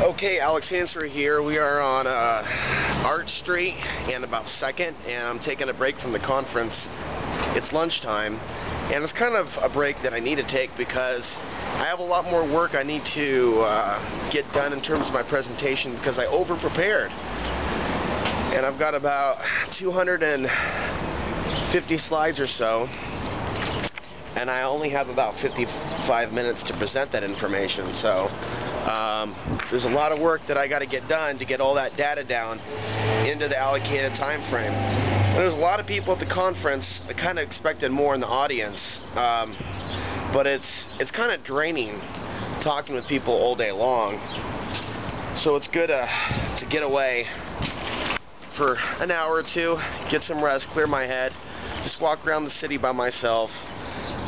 Okay, Alex Ansary here. We are on Arch Street and about 2nd, and I'm taking a break from the conference. It's lunchtime, and it's kind of a break that I need to take because I have a lot more work I need to get done in terms of my presentation because I over-prepared. And I've got about 250 slides or so, and I only have about 55 minutes to present that information. So there's a lot of work that I got to get done to get all that data down into the allocated time frame. And there's a lot of people at the conference. I kind of expected more in the audience, but it's kind of draining talking with people all day long. So it's good to get away for an hour or two, get some rest, clear my head, just walk around the city by myself,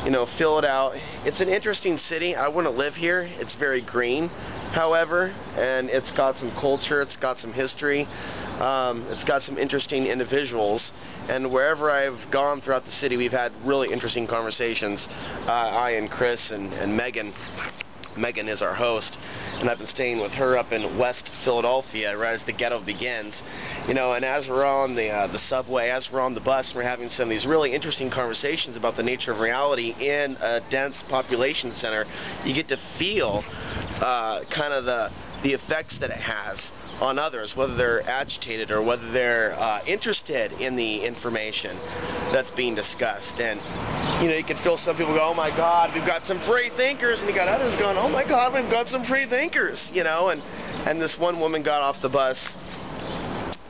you know, fill it out. It's an interesting city. I wouldn't live here. It's very green, however, and it's got some culture, it's got some history, it's got some interesting individuals, and wherever I've gone throughout the city, we've had really interesting conversations. I and Chris and Megan. Megan is our host, and I've been staying with her up in West Philadephia, right as the ghetto begins. You know, and as we're on the subway, as we're on the bus, we're having some of these really interesting conversations about the nature of reality in a dense population center. You get to feel kind of the effects that it has on others, whether they're agitated or whether they're interested in the information that's being discussed. And you know, you can feel some people go, "Oh my God, we've got some free thinkers," and you got others going, "Oh my God, we've got some free thinkers," you know. And this one woman got off the bus.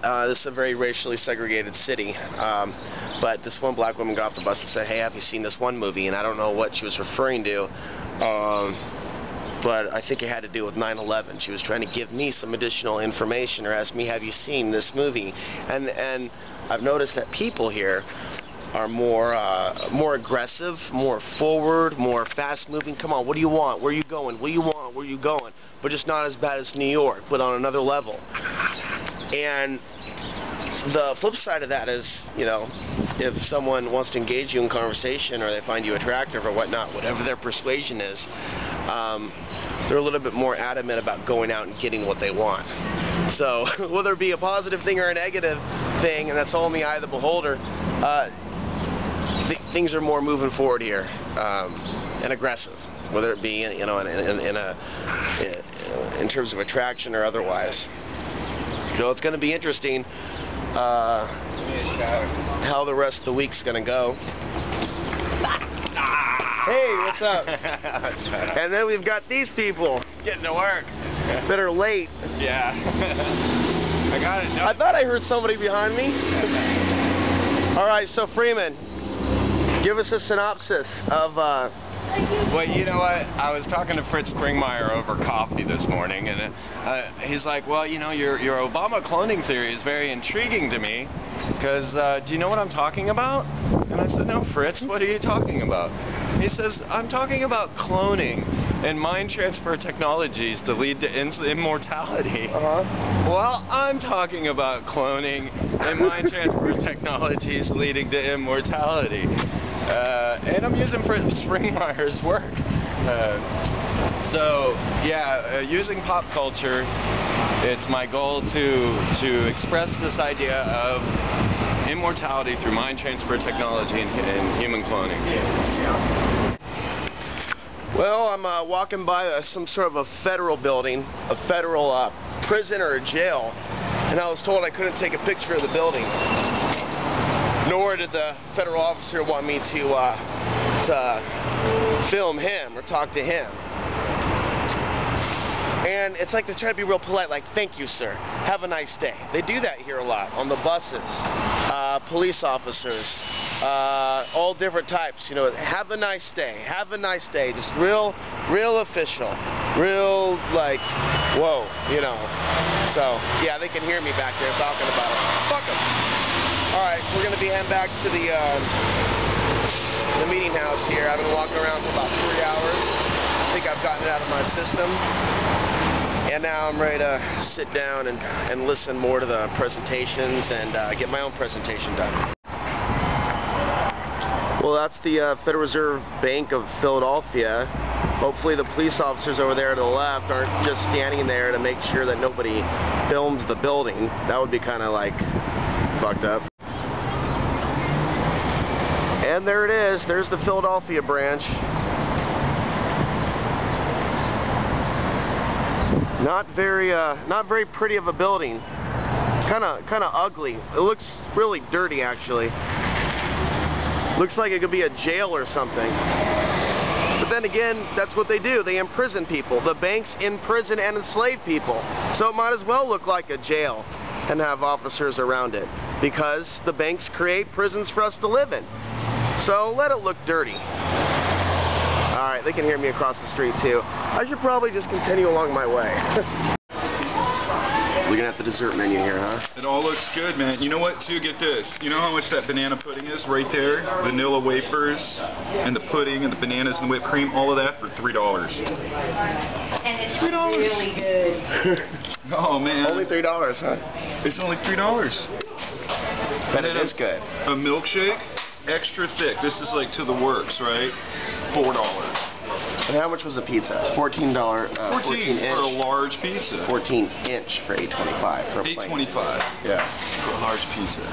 This is a very racially segregated city, but this one black woman got off the bus and said, "Hey, have you seen this one movie?" And I don't know what she was referring to, but I think it had to do with 9/11. She was trying to give me some additional information or ask me, "Have you seen this movie?" And I've noticed that people here are more aggressive, more forward, more fast-moving. Come on, what do you want? Where are you going? What do you want? Where are you going? But just not as bad as New York, but on another level. And the flip side of that is, you know, if someone wants to engage you in conversation or they find you attractive or whatnot, whatever their persuasion is, they're a little bit more adamant about going out and getting what they want. So whether it be a positive thing or a negative thing, and that's all in the eye of the beholder, things are more moving forward here, and aggressive, whether it be, you know, in terms of attraction or otherwise. You know, it's going to be interesting how the rest of the week's going to go. Hey, what's up? And then we've got these people getting to work that are late. Yeah. I got it done. I thought I heard somebody behind me. All right, so Freeman, give us a synopsis of Well, you know what? I was talking to Fritz Springmeier over coffee this morning, and he's like, "Well, you know, your Obama cloning theory is very intriguing to me, because do you know what I'm talking about?" And I said, "No, Fritz, what are you talking about?" He says, "I'm talking about cloning and mind transfer technologies to lead to immortality." Well, I'm talking about cloning and mind transfer technologies leading to immortality. And I'm using Fritz Springmeier's work. So, yeah, using pop culture, it's my goal to express this idea of immortality through mind transfer technology and human cloning. Well, I'm walking by some sort of a federal building, a federal prison or a jail, and I was told I couldn't take a picture of the building. Nor did the federal officer want me to film him or talk to him. And it's like they try to be real polite, like, "Thank you, sir. Have a nice day." They do that here a lot on the buses. Police officers, all different types. You know, "Have a nice day. Have a nice day." Just real official, real like, whoa, you know. So yeah, they can hear me back there talking about it. Fuck them. All right, we're going to be heading back to the meeting house here. I've been walking around for about 3 hours. I think I've gotten it out of my system. And now I'm ready to sit down and listen more to the presentations and get my own presentation done. Well, that's the Federal Reserve Bank of Philadephia. Hopefully the police officers over there to the left aren't just standing there to make sure that nobody films the building. That would be kind of like fucked up. And there it is. There's the Philadephia branch. Not very pretty of a building. Kind of ugly. It looks really dirty, actually. Looks like it could be a jail or something. But then again, that's what they do. They imprison people. The banks imprison and enslave people. So it might as well look like a jail and have officers around it, because the banks create prisons for us to live in. So let it look dirty. Alright, they can hear me across the street too. I should probably just continue along my way. Looking at the dessert menu here, huh? It all looks good, man. You know what, too? Get this. You know how much that banana pudding is right there? Vanilla wafers, and the pudding, and the bananas, and the whipped cream, all of that for $3. And it's $3. really good. Oh, man. Only $3, huh? It's only $3. But it is good. A milkshake, extra thick. This is like to the works, right? $4. And how much was the pizza? $14. 14 for a inch. large pizza. 14 inch for $8.25 for a plate. $8.25. Yeah. For a large pizza.